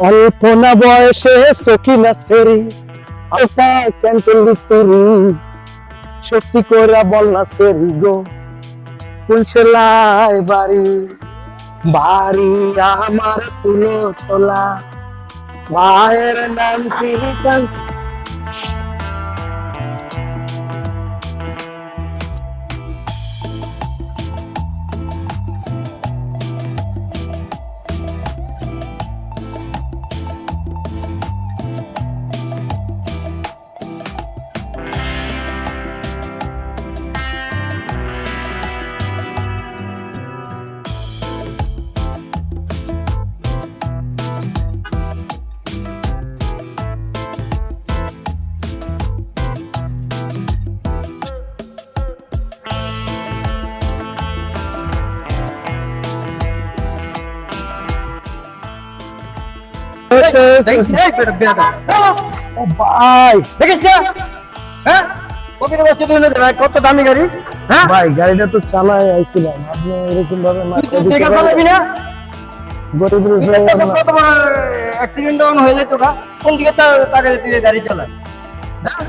অল্পনা বয়সে সকিনা সেরি আলকা ক্যান্টেলি সেরি সত্যি করে বল না সেরি গো কোন সেলাই বাড়ি বাড়ি আমার তুলো তোলা ভাইয়ের নাম কি ভাই দেখিস না হ্যাঁ ওখানে বসে তুই কত দামি গাড়ি হ্যাঁ ভাই গাড়িটা তো চালাই আইছিলাম আপনি এরকম ভাবে মাথা তুই দিতে দেখা পারবেন? চালাবি না গরিবের তুই উপরে একটা সপ্তাহ তোমার অ্যাক্সিডেন্ট ডাউন হয়ে যেত গা কোন দিকে তাকে তুই গাড়ি চালাস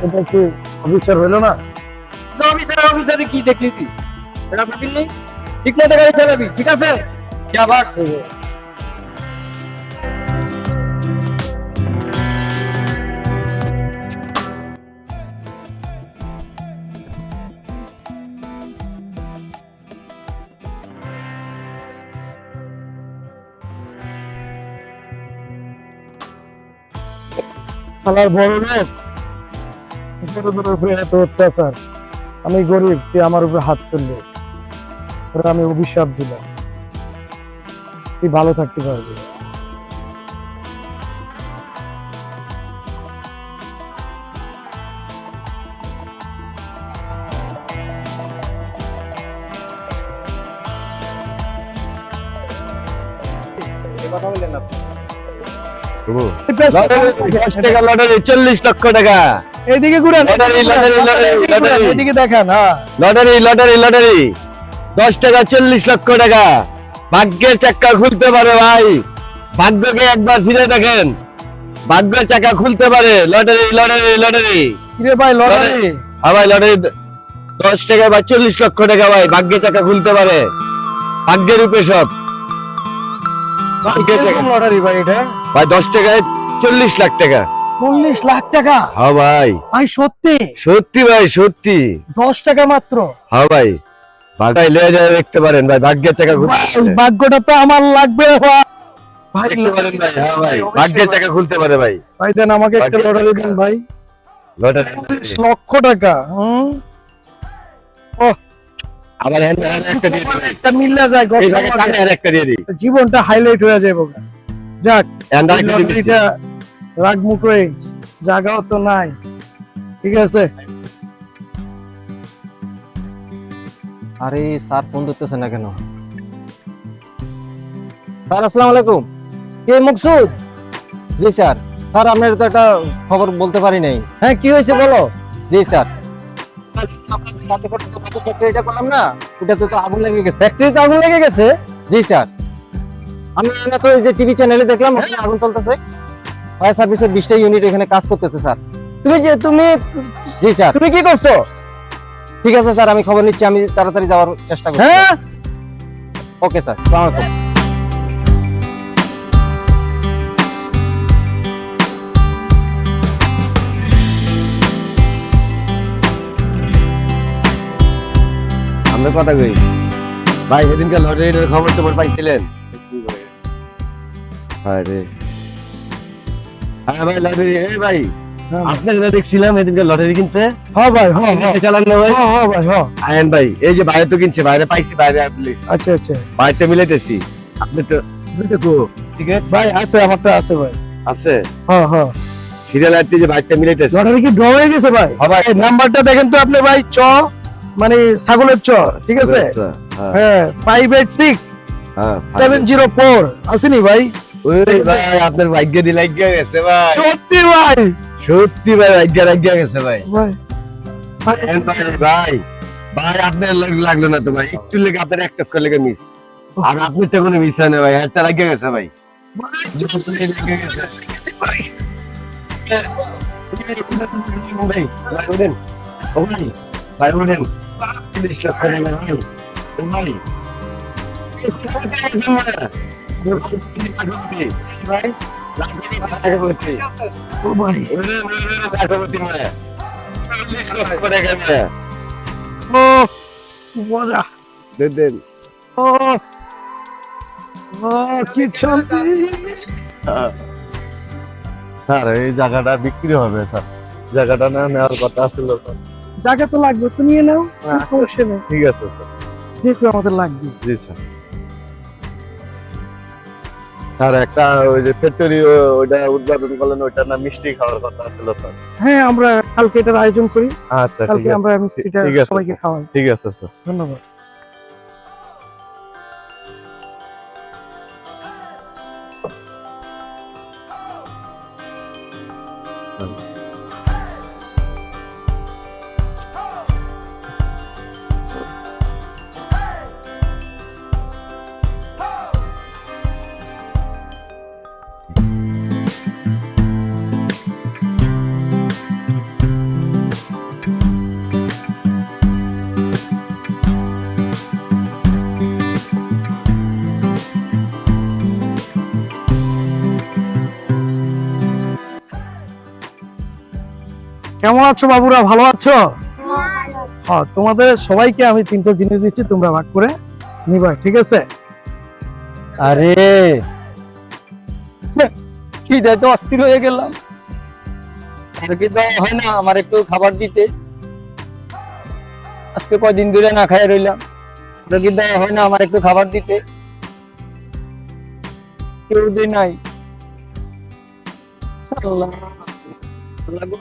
এটা কি অবিচার হইলো না তো অফিসারে কি দেখলি তুই এটা বুঝলি ঠিক মতো গাড়ি চালাবি ঠিক আছে যা ভাগ আমার বড় লোক গরিবের উপরে এত অত্যাচার আমি গরিব তুই আমার উপরে হাত তুললে ওরা আমি অভিশাপ দিলাম তুই ভালো থাকতে পারবি কথা বললেন না 10 টাকা লটারি 40 লক্ষ টাকা এইদিকে ঘুরেন লটারি, লটারি, লটারি, লটারি। এইদিকে দেখেন হ্যাঁ লটারি লটারি লটারি 10 টাকা 40 লক্ষ টাকা ভাগ্যের চাকা খুলতে পারে ভাই ভাগ্যকে একবার ফিরে দেখেন ভাগ্যের চাকা খুলতে পারে লটারি লটারি লটারি কিরে ভাই লটারি হ্যাঁ ভাই লটারি 10 টাকা বা 40 লক্ষ টাকা ভাই ভাগ্যের চাকা খুলতে পারে ভাগ্যের রূপে সব ভাগ্যের চাকা কিরকম লটারি ভাই এটা ভাই 10 টাকায় 40 লাখ টাকা 40 লাখ টাকা হ্যাঁ ভাই ভাই সত্যি সত্যি ভাই সত্যি 10 টাকা মাত্র হ্যাঁ ভাই ভাই লে যায় দেখতে পারেন ভাই ভাগ্যের চাকা খুলতে ভাই, পারে। ভাগ্যটা তো আমার লাগবে ভাই দেখতে পারেন ভাই হ্যাঁ ভাই ভাগ্যের চাকা খুলতে পারে ভাই ভাই দেন আমাকে একটা ভাগ্যের লটারি চাকা। দেন ভাই লটারি 40 লক্ষ টাকা আবার হ্যান্ড একটা দিয়ে দিই একটা মিল্লা যায় এই ভাগে চাকা আর একটা দিয়ে দিই জীবনটা হাইলাইট হয়ে যাবে যাক হ্যান্ড এই একটা দিয়ে দিছি। লটারিটা রাগ মুখে জায়গাও তো নাই ঠিক আছে আরে স্যার ফোন ধরতেছে না কেন স্যার আসসালামু আলাইকুম কে মকসুদ জি স্যার স্যার আপনার তো একটা খবর বলতে পারি নাই হ্যাঁ কি হয়েছে বলো জি স্যার ফ্যাক্টরিটা করলাম না ওটাতে তো আগুন লেগে গেছে ফ্যাক্টরিতে আগুন লেগে গেছে জি স্যার আমি না তো এই যে টিভি চ্যানেলে দেখলাম ওখানে আগুন চলতেছে ফায়ার সার্ভিসের 20টা ইউনিট এখানে কাজ করতেছে স্যার তুমি জি স্যার তুমি কি করছো ঠিক আছে স্যার আমি খবর নিচ্ছি আমি তাড়াতাড়ি যাওয়ার চেষ্টা করছি হ্যাঁ ওকে স্যার আসসালামু আলাইকুম আমরা কথা কই ভাই সেদিনকার লটারির খবর তো পাইছিলেন আরে হ্যাঁ ভাই লটারি এই ভাই আপনাকে না দেখছিলাম এদিনকার লটারি কিনতে হ্যাঁ ভাই হ্যাঁ চালান না ভাই হ্যাঁ ভাই হ্যাঁ আয়ন ভাই এই যে বাইরে তো কিনছে বাইরে পাইছি বাইরে প্লিজ আচ্ছা আচ্ছা বাইরে মিলাইতেছি আপনি তো ঠিক আছে ভাই আছে আমারটা আছে ভাই আছে হ্যাঁ হ্যাঁ সিরিয়াল আইতে যে বাইরে মিলাইতেছি লটারি কি ড্র হয়ে গেছে ভাই হ্যাঁ ভাই। এই নাম্বারটা দেখেন তো আপনি ভাই মানে ছাগলের ঠিক আছে আচ্ছা, হ্যাঁ হ্যাঁ 586 হ্যাঁ 704 আসেনি ভাই ওই ভাই আপনার ভাগ্য দি লাগিয়া গেছে ভাই সত্যি ভাই সত্যি ভাই ভাগ্য লাগিয়া গেছে ভাই ভাই ভাই ভাই আপনার লাগলো না তো ভাই একটু লেগে আপনার একটা করে লেগে মিস আর আপনার তো কোনো মিস হয় না ভাই একটা লাগিয়া গেছে ভাই ভাই উঠেন, ও ভাই, ভাই উঠেন, 30 লক্ষ টাকা ভাই, ভাই, লাখপতি, ও ভাই, লাখপতি মানে 40 লক্ষ টাকা নিয়ে। ও মজা, দেন ও ও কি শান্তি। স্যার, এই জায়গাটা বিক্রি হবে স্যার, জায়গাটা না নেওয়ার কথা ছিল স্যার। জায়গা তো লাগবে, তো নিয়ে নাও, সমস্যা নেই, ঠিক আছে স্যার। যেহেতু আমাদের লাগবে। জি স্যার। স্যার, একটা ওই যে ফ্যাক্টরি ওইটা উদ্বোধন করলেন, ওইটা না মিষ্টি খাওয়ার কথা ছিল স্যার। হ্যাঁ, আমরা কালকে এটার আয়োজন করি, আচ্ছা ঠিক কালকে আছে, আমরা মিষ্টিটা ঠিক আছে সবাইকে স্যার। খাওয়াই। ঠিক আছে স্যার। ধন্যবাদ। কেমন আছো বাবুরা, ভালো আছো? হ্যাঁ, তোমাদের সবাইকে আমি 3টা জিনিস দিচ্ছি, তোমরা ভাগ করে নিবা, ঠিক আছে? আরে কি দেয় তো অস্থির হয়ে গেলাম। আর কি দেওয়া হয় না আমার একটু খাবার দিতে? আজকে কয়দিন ধরে না খাই রইলাম, আর কি দেওয়া হয় না আমার একটু খাবার দিতে? কেউ দেয় নাই। আল্লাহ, আল্লাহ গো,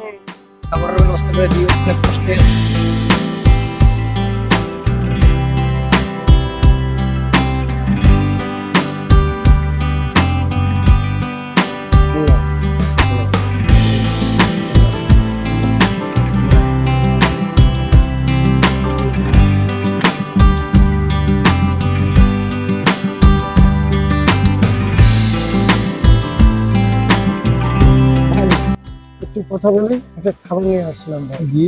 খাবার নষ্ট করে দিও, অনেক কষ্টে। একটু কথা বলি, একটা খাবার নিয়ে আসছিলাম ভাই। জি,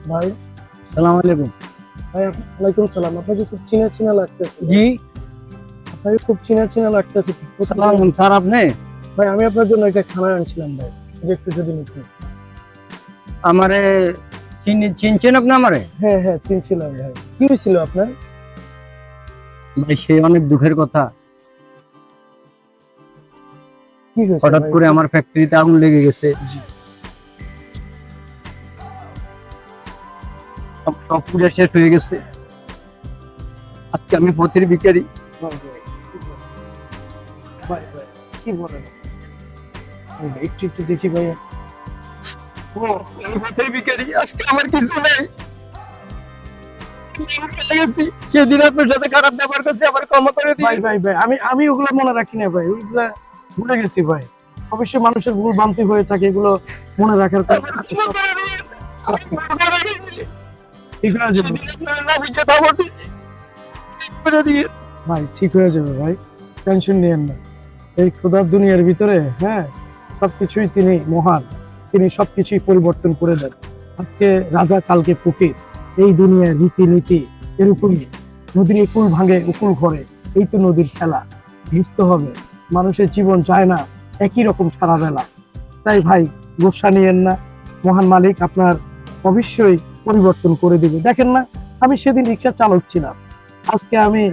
ভাই, সালাম আলাইকুম। ভাই ওয়ালাইকুম সালাম। আপনাকে খুব চিনা চিনা লাগতেছে। জি, আপনাকে খুব চিনা চিনা লাগতেছে। সালাম স্যার। আপনি? ভাই, আমি আপনার জন্য একটা খানা আনছিলাম ভাই, এটা একটু যদি নিতেন। আমারে চিনছেন আপনি আমারে? হ্যাঁ হ্যাঁ, চিনছিলাম ভাই। কি হয়েছিল আপনার? ভাই, সে অনেক দুঃখের কথা। কি হয়েছে হঠাৎ ভাই? করে আমার ফ্যাক্টরিতে আগুন লেগে গেছে। সব পূজা শেষ হয়ে গেছে। আজকে আমি পথের ভিখারি। ভাই ভাই, কি বলেন? ভাই, একটু একটু দেখি ভাইয়া। আজকে আমি পথের ভিখারি, আজকে আমার কিছু নেই। সেদিন আপনার সাথে খারাপ ব্যবহার করছে, আবার ক্ষমা করে দিন। ভাই ভাই ভাই, আমি ওগুলো মনে রাখি না ভাই, ওইগুলা ভুলে গেছি ভাই। অবশ্যই মানুষের ভুল ভ্রান্তি হয়ে থাকে, এগুলো মনে রাখার কথা। আবার ক্ষমা করে দিন। আমি ভুল করে গেছি। ঠিক হয়ে যাবে সেদিন আপনার নামে কথা বলেছি। করে দিন। ভাই, ঠিক হয়ে যাবে ভাই, টেনশন নিয়েন না। এই খোদার দুনিয়ার ভিতরে, হ্যাঁ, সবকিছুই তিনি মহান, তিনি সবকিছুই পরিবর্তন করে দেন। আজকে রাজা, কালকে ফকির, এই দুনিয়ার রীতিনীতি এরকমই। নদীর একুল ভাঙে উকুল ঘরে, এই তো নদীর খেলা। ভিজতে হবে, মানুষের জীবন চায় না একই রকম সারা বেলা। তাই ভাই, গোসা নিয়েন না, মহান মালিক আপনার অবশ্যই পরিবর্তন করে দিবে। দেখেন না, আমি সেদিন রিক্সা চালক ছিলাম, আজকে আমি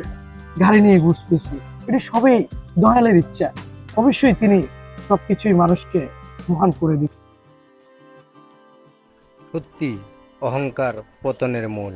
গাড়ি নিয়ে ঘুরতেছি। এটি সবই দয়ালের ইচ্ছা। অবশ্যই তিনি সবকিছুই মানুষকে মহান করে দিবেন। সত্যি অহংকার পতনের মূল।